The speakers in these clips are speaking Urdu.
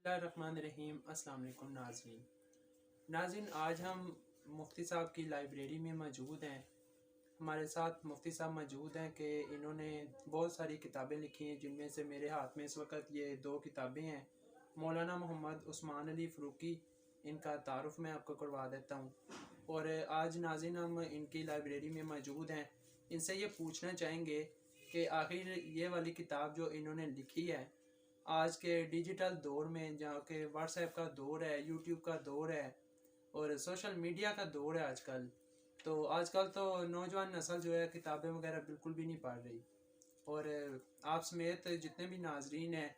اللہ الرحمن الرحیم۔ السلام علیکم ناظرین، آج ہم مفتی صاحب کی لائبریری میں موجود ہیں۔ ہمارے ساتھ مفتی صاحب موجود ہیں کہ انہوں نے بہت ساری کتابیں لکھی ہیں، جن میں سے میرے ہاتھ میں اس وقت یہ 2 کتابیں ہیں۔ مولانا محمد عثمان علی فروقی، ان کا تعارف میں آپ کو کروا دیتا ہوں۔ اور آج ناظرین ہم ان کی لائبریری میں موجود ہیں، ان سے یہ پوچھنا چاہیں گے کہ آخر یہ والی کتاب جو انہوں نے لکھی ہے، آج کے ڈیجیٹل دور میں جہاں کہ واٹس ایپ کا دور ہے، یوٹیوب کا دور ہے اور سوشل میڈیا کا دور ہے آج کل تو نوجوان نسل جو ہے کتابیں وغیرہ بالکل بھی نہیں پڑھ رہی، اور آپ سمیت جتنے بھی ناظرین ہیں،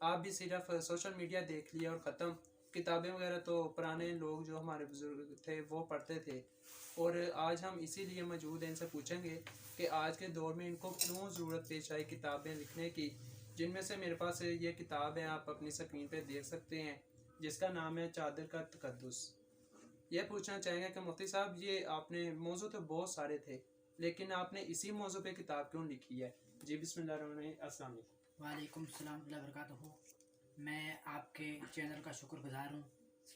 آپ بھی صرف سوشل میڈیا دیکھ لیا اور ختم۔ کتابیں وغیرہ تو پرانے لوگ جو ہمارے بزرگ تھے وہ پڑھتے تھے، اور آج ہم اسی لیے موجود ہیں، ان سے پوچھیں گے کہ آج کے دور میں ان کو کیوں ضرورت پیش آئی کتابیں لکھنے کی، جن میں سے میرے پاس یہ کتاب ہے، آپ اپنی سکرین پہ دیکھ سکتے ہیں، جس کا نام ہے چادر کا تقدس۔ یہ پوچھنا چاہیں گے کہ مفتی صاحب، یہ آپ نے موضوع تو بہت سارے تھے، لیکن آپ نے اسی موضوع پہ کتاب کیوں لکھی ہے؟ جی بسم اللہ الرحمن الرحیم۔ السلام علیکم۔ وعلیکم السلام ورحمۃ اللہ وبرکاتہ۔ میں آپ کے چینل کا شکر گزار ہوں،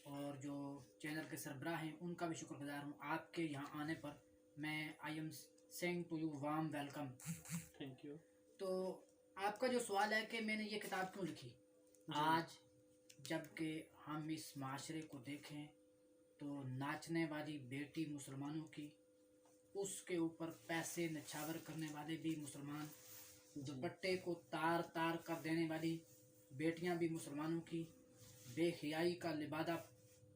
اور جو چینل کے سربراہ ہیں ان کا بھی شکر گزار ہوں۔ آپ کے یہاں آنے پر میں I am saying to you warm welcome. Thank you. تو آپ کا جو سوال ہے کہ میں نے یہ کتاب کیوں لکھی، آج جب کہ ہم اس معاشرے کو دیکھیں تو ناچنے والی بیٹی مسلمانوں کی، اس کے اوپر پیسے نچھاور کرنے والے بھی مسلمان، دوپٹے کو تار تار کر دینے والی بیٹیاں بھی مسلمانوں کی، بے حیائی کا لبادہ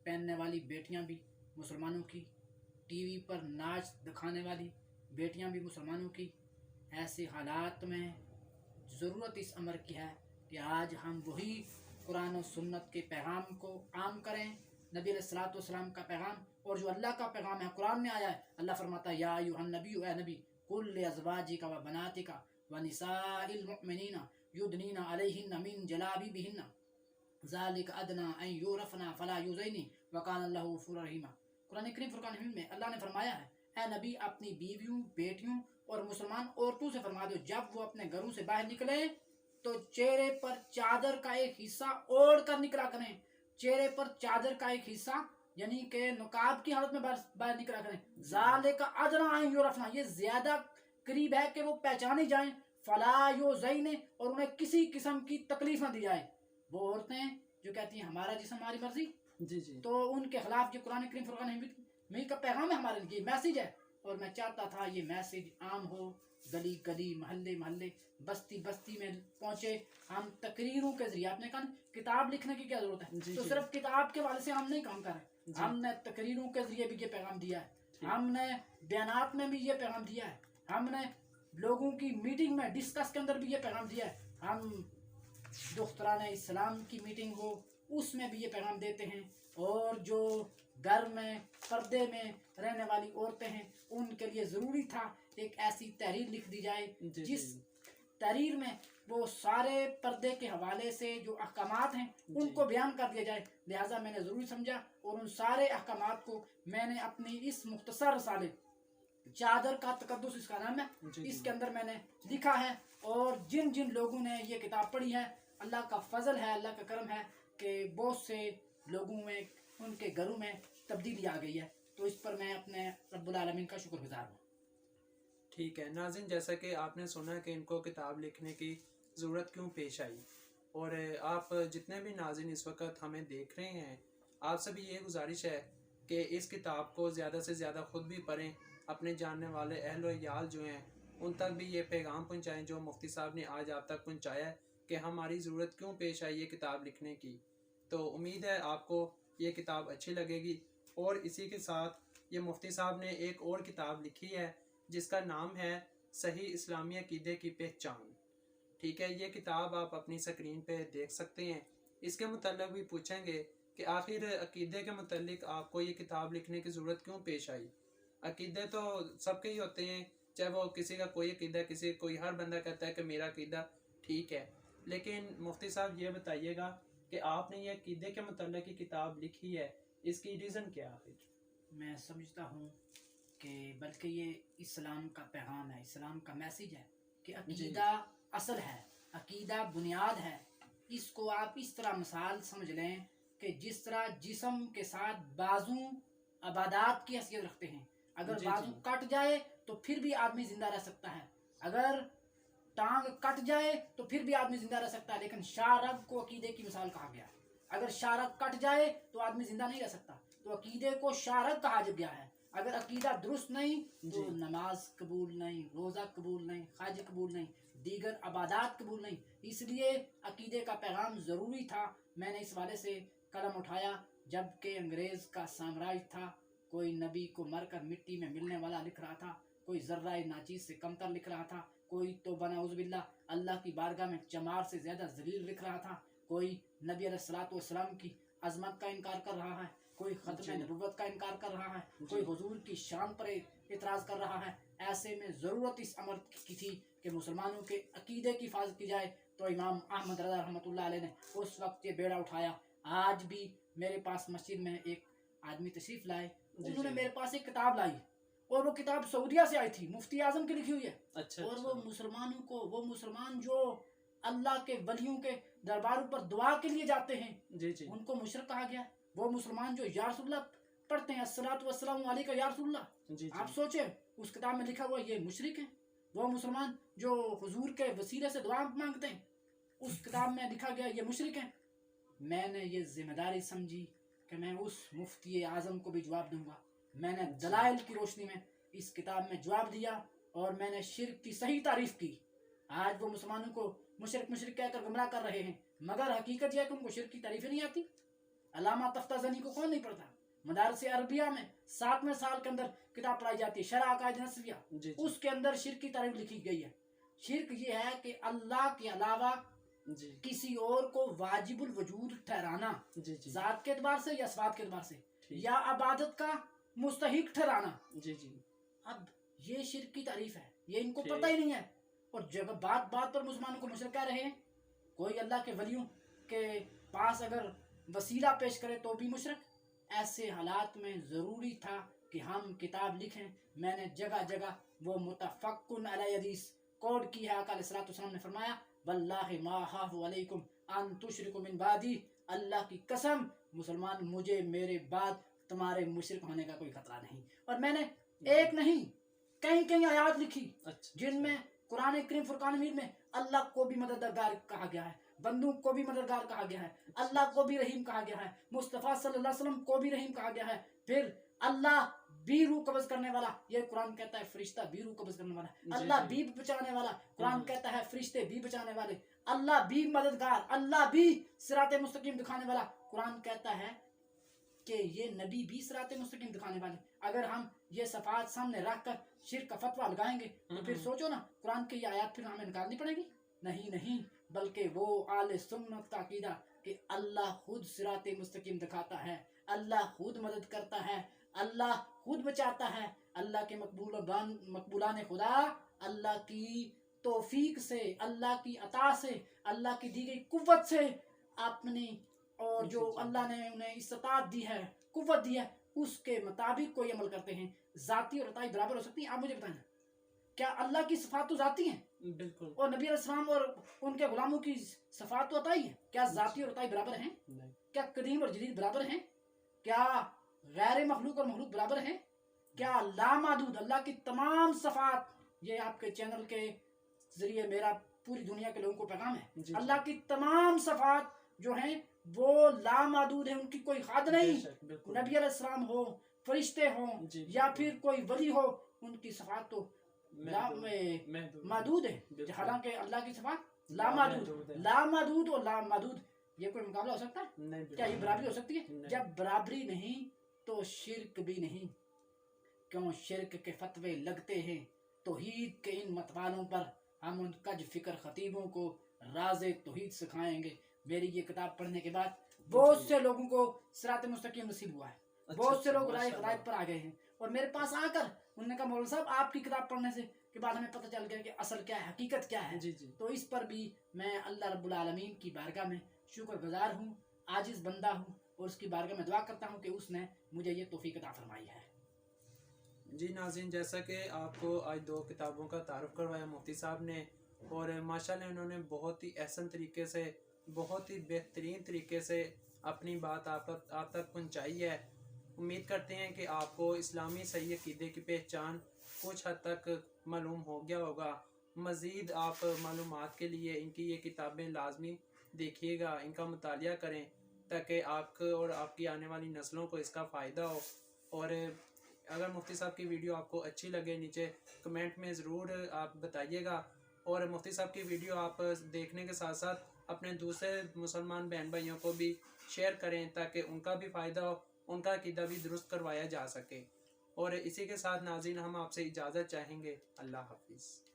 پہننے والی بیٹیاں بھی مسلمانوں کی، ٹی وی پر ناچ دکھانے والی بیٹیاں بھی مسلمانوں کی، ایسے حالات میں ضرورت اس امر کی ہے کہ آج ہم وہی قرآن و سنت کے پیغام کو عام کریں، نبی علیہ الصلوۃ والسلام کا پیغام، اور جو اللہ کا پیغام ہے قرآن میں آیا ہے، اللہ فرماتا ہے یا ایھا النبی، اے نبی، قل لازواجک و بناتک ونساء المؤمنین یدنین علیہن من جلابیبہن ذالک ادنی ان یعرفن فلا یؤذین وکان اللہ غفورا رحیما۔ قرآن کریم فرقان حمید میں اللہ نے فرمایا ہے، اے نبی اپنی بیویوں، بیٹیوں اور مسلمان عورتوں سے فرما دو، جب وہ اپنے گھروں سے باہر نکلے تو چہرے پر چادر کا ایک حصہ اوڑھ کر نکلا کریں۔ چہرے پر چادر کا ایک حصہ یعنی کہ نقاب کی حالت میں باہر نکلا کریں۔ ذالک ادنی ان یعرفن، یہ زیادہ قریب ہے کہ وہ پہچانی جائیں، فلا یؤذین، اور انہیں کسی قسم کی تکلیف نہ دی جائے۔ وہ عورتیں جو کہتی ہیں ہمارا جسم ہماری مرضی، جی تو ان کے خلاف جو قرآن کریم فرقان حمید میں کا پیغام ہے، ہمارے لیے میسیج ہے، اور میں چاہتا تھا یہ میسیج عام ہو، گلی گلی، محلے محلے، بستی بستی میں پہنچے۔ ہم تقریروں کے ذریعے، آپ نے کہا کتاب لکھنے کی کیا ضرورت ہے، تو صرف کتاب کے والے سے ہم نہیں کام کر رہے، ہم نے تقریروں کے ذریعے بھی یہ پیغام دیا ہے، ہم نے بیانات میں بھی یہ پیغام دیا ہے، ہم نے لوگوں کی میٹنگ میں ڈسکس کے اندر بھی یہ پیغام دیا ہے، ہم دختران اسلام کی میٹنگ ہو اس میں بھی یہ پیغام دیتے ہیں، اور جو گھر میں پردے میں رہنے والی عورتیں ہیں ان کے لیے ضروری تھا ایک ایسی تحریر لکھ دی جائے جس تحریر میں وہ سارے پردے کے حوالے سے جو احکامات ہیں ان کو بیان کر دیا جائے۔ لہٰذا میں نے ضروری سمجھا اور ان سارے احکامات کو میں نے اپنی اس مختصر رسالے چادر کا تقدس، اس کا نام ہے، اس کے اندر میں نے لکھا ہے، اور جن جن لوگوں نے یہ کتاب پڑھی ہے، اللہ کا فضل ہے، اللہ کا کرم ہے کہ بہت سے لوگوں میں ان کے گھروں میں تبدیلی آ گئی ہے، تو اس پر میں اپنے رب العالمین کا شکر گزار ہوں۔ ٹھیک ہے ناظرین، جیسا کہ آپ نے سنا کہ ان کو کتاب لکھنے کی ضرورت کیوں پیش آئی، اور آپ جتنے بھی ناظرین اس وقت ہمیں دیکھ رہے ہیں، آپ سے بھی یہ گزارش ہے کہ اس کتاب کو زیادہ سے زیادہ خود بھی پڑھیں، اپنے جاننے والے اہل و عیال جو ہیں ان تک بھی یہ پیغام پہنچائیں جو مفتی صاحب نے آج آپ تک پہنچایا ہے کہ ہماری ضرورت کیوں پیش آئی یہ کتاب لکھنے کی۔ تو امید ہے آپ کو یہ کتاب اچھی لگے گی، اور اسی کے ساتھ یہ مفتی صاحب نے ایک اور کتاب لکھی ہے جس کا نام ہے صحیح اسلامی عقیدے کی پہچان۔ ٹھیک ہے، یہ کتاب آپ اپنی سکرین پہ دیکھ سکتے ہیں۔ اس کے متعلق بھی پوچھیں گے کہ آخر عقیدے کے متعلق آپ کو یہ کتاب لکھنے کی ضرورت کیوں پیش آئی۔ عقیدے تو سب کے ہی ہوتے ہیں، چاہے وہ کسی کا کوئی عقیدہ، کوئی ہر بندہ کہتا ہے کہ میرا عقیدہ ٹھیک ہے، لیکن مفتی صاحب یہ بتائیے گا کہ آپ نے یہ عقیدے کے متعلق کی کتاب لکھی ہے، اس کی ریزن کیا ہے؟ میں سمجھتا ہوں کہ بلکہ یہ اسلام کا پیغام ہے، اسلام کا میسیج ہے کہ عقیدہ اصل ہے، عقیدہ بنیاد ہے، اس کو آپ اس طرح مثال سمجھ لیں کہ جس طرح جسم کے ساتھ بازو عبادات کی حیثیت رکھتے ہیں. اگر جی بازو جی کٹ جائے تو پھر بھی آدمی زندہ رہ سکتا ہے، اگر ٹانگ کٹ جائے تو پھر بھی آدمی زندہ رہ سکتا ہے، لیکن شارب کو عقیدے کی مثال کہا گیا ہے. اگر شارب کٹ جائے تو آدمی زندہ نہیں رہ سکتا، تو عقیدے کو شارب کہا گیا ہے. اگر عقیدہ درست نہیں تو جی نماز قبول نہیں، روزہ قبول نہیں، حج قبول نہیں، دیگر عبادات قبول نہیں. اس لیے عقیدے کا پیغام ضروری تھا. میں نے اس والے سے قلم اٹھایا جب کہ انگریز کا سامراج تھا. کوئی نبی کو مر کر مٹی میں ملنے والا لکھ رہا تھا، کوئی ذرہ ناچیز سے کمتر لکھ رہا تھا، کوئی تو بنعوذ باللہ اللہ کی بارگاہ میں چمار سے زیادہ ذلیل لکھ رہا تھا، کوئی نبی علیہ الصلوۃ والسلام کی عظمت کا انکار کر رہا ہے، کوئی ختم جی نبوت کا انکار کر رہا ہے، جی کوئی حضور کی شان پر اعتراض کر رہا ہے. ایسے میں ضرورت اس امر کی تھی کہ مسلمانوں کے عقیدے کی حفاظت کی جائے. تو امام احمد رضا رحمۃ اللہ علیہ نے اس وقت یہ بیڑا اٹھایا. آج بھی میرے پاس مسجد میں ایک آدمی تشریف لائے، جی انہوں نے جی میرے پاس ایک کتاب لائی، اور وہ کتاب سعودیہ سے آئی تھی، مفتی اعظم کی لکھی ہوئی ہے. اچھا اور اچھا وہ مسلمان جو اللہ کے ولیوں کے درباروں پر دعا کے لیے جاتے ہیں جی جی ان کو مشرک کہا گیا. وہ مسلمان جو یا رسول اللہ پڑھتے ہیں، الصلاۃ والسلام علیکہ یا رسول اللہ، جی جی آپ سوچیں اس کتاب میں لکھا ہوا یہ مشرک ہیں. وہ مسلمان جو حضور کے وسیلے سے دعا مانگتے ہیں، اس کتاب میں لکھا گیا یہ مشرک ہیں. میں نے یہ ذمہ داری سمجھی کہ میں اس مفتی اعظم کو بھی جواب دوں گا. میں نے دلائل کی روشنی میں اس کتاب میں جواب دیا اور میں نے شرک کی صحیح تعریف کی. آج وہ مسلمانوں کو مشرک مشرک کہہ کر گمراہ کر رہے ہیں، مگر حقیقت یہ ہے کہ ان کو شرک کی تعریفیں نہیں آتی. علامہ تفتازنی کو کون نہیں پڑھتا؟ مدارس عربیہ میں 7ویں سال کے اندر کتاب پڑھائی جاتی ہے، شرح عقائد نسویہ، جی اس کے اندر شرک کی تعریف لکھی گئی ہے. شرک یہ ہے کہ اللہ کے علاوہ جی کسی اور کو واجب الوجود ٹھہرانا، جی جی ذات کے اعتبار سے یا صفات کے اعتبار سے، ٹھیک. یا عبادت کا مستحق ٹھہرانا. جی جی اب یہ شرک کی تعریف ہے، یہ ان کو ٹھیک. پتہ ہی نہیں ہے، اور جگہ بات بات پر مسلمانوں کو مشرک کہہ رہے ہیں. کوئی اللہ کے ولیوں کے پاس اگر وسیلہ پیش کرے تو بھی مشرک. ایسے حالات میں ضروری تھا کہ ہم کتاب لکھیں. میں نے جگہ جگہ وہ متفقن علی حدیث کوڈ کی ہے. آقا علیہ الصلوۃ والسلام نے فرمایا واللہ ما خاف علیکم ان تشرکوا من بعدی، اللہ کی قسم مسلمان مجھے میرے بعد تمہارے مشرک ہونے کا کوئی خطرہ نہیں. اور میں نے ایک نہیں کئی کئی آیات لکھی اچھا جن میں قرآن کریم فرقان حمید میں اللہ کو بھی مددگار کہا گیا ہے، بندوق کو بھی مددگار کہا گیا ہے، اللہ کو بھی رحیم کہا گیا ہے، مصطفیٰ صلی اللہ علیہ وسلم کو بھی رحیم کہا گیا ہے. پھر اللہ بھی روح قبض کرنے والا، یہ قرآن کہتا ہے فرشتہ بھی روح قبض کرنے والا. اللہ بھی بچانے والا، قرآن کہتا ہے فرشتے بھی بچانے والے. اللہ بھی مددگار، اللہ بھی صراط مستقیم دکھانے والا، قرآن کہتا ہے کہ یہ نبی بھی صراط مستقیم دکھانے والے. اگر ہم یہ صفات سامنے رکھ کر شرک کا فتویٰ لگائیں گے تو پھر سوچو نا قرآن کی یہ آیات پھر ہمیں نکالنی پڑے گی. نہیں، بلکہ وہ اہل سنت کا عقیدہ کہ اللہ خود صراط مستقیم دکھاتا ہے، اللہ خود مدد کرتا ہے، اللہ خود بچاتا ہے. اللہ کے مقبولان خدا اللہ کی توفیق سے، اللہ کی عطا سے، اللہ کی دی گئی قوت سے اپنی، اور جو اللہ نے انہیں استطاعت دی ہے، قوت دی ہے، اس کے مطابق کوئی عمل کرتے ہیں. ذاتی اور عطائی برابر ہو سکتی ہیں؟ آپ مجھے بتائیں کیا اللہ کی صفات تو ذاتی ہیں بالکل. اور نبی علیہ السلام اور ان کے غلاموں کی صفات تو عطائی ہیں؟ کیا ذاتی اور عطائی برابر ہیں؟ نہیں. کیا قدیم اور جدید برابر ہیں؟ کیا غیر مخلوق اور مخلوق برابر ہیں؟ کیا لامحدود اللہ کی تمام صفات، یہ آپ کے چینل کے ذریعے میرا پوری دنیا کے لوگوں کو پیغام ہے، جی اللہ کی تمام صفات جو ہیں وہ لامحدود ہیں، ان کی کوئی حد نہیں. نبی علیہ السلام ہو، فرشتے ہوں، جی یا پھر کوئی ولی ہو، ان کی صفات تو محدود ہے، حالانکہ اللہ کی صفات لامحدود اور لامحدود، یہ کوئی مقابلہ ہو سکتا ہے؟ کیا یہ برابری ہو سکتی ہے؟ جب برابری نہیں تو شرک بھی نہیں. کیوں شرک کے فتوے لگتے ہیں؟ توحید کے ان متوالوں پر ہم ان کج فکر خطیبوں کو راز توحید سکھائیں گے. میری یہ کتاب پڑھنے کے بعد بہت سے لوگوں کو صراط مستقیم نصیب ہوا ہے، بہت سے لوگ رائے ہدایت پر آ گئے ہیں، اور میرے پاس آ کر انہوں نے کہا مولانا صاحب آپ کی کتاب پڑھنے سے کے بعد ہمیں پتہ چل گیا کہ اصل کیا ہے، حقیقت کیا ہے. تو اس پر بھی میں اللہ رب العالمین کی بارگاہ میں شکر گزار ہوں، عاجز بندہ ہوں، اور اس کی بارگاہ میں دعا کرتا ہوں کہ اس نے مجھے یہ توفیق عطا فرمائی ہے. جی ناظرین، جیسا کہ آپ کو آج 2 کتابوں کا تعارف کروایا مفتی صاحب نے، اور ماشاءاللہ انہوں نے بہت ہی احسن طریقے سے بہت ہی بہترین طریقے سے اپنی بات آپ تک پہنچائی ہے۔ امید کرتے ہیں کہ آپ کو اسلامی صحیح عقیدے کی پہچان کچھ حد تک معلوم ہو گیا ہوگا۔ مزید آپ معلومات کے لیے ان کی یہ کتابیں لازمی دیکھیے گا، ان کا مطالعہ کریں تاکہ آپ کو اور آپ کی آنے والی نسلوں کو اس کا فائدہ ہو۔ اور اگر مفتی صاحب کی ویڈیو آپ کو اچھی لگے نیچے کمنٹ میں ضرور آپ بتائیے گا، اور مفتی صاحب کی ویڈیو آپ دیکھنے کے ساتھ ساتھ اپنے دوسرے مسلمان بہن بھائیوں کو بھی شیئر کریں تاکہ ان کا بھی فائدہ ہو، ان کا عقیدہ بھی درست کروایا جا سکے۔ اور اسی کے ساتھ ناظرین ہم آپ سے اجازت چاہیں گے۔ اللہ حافظ۔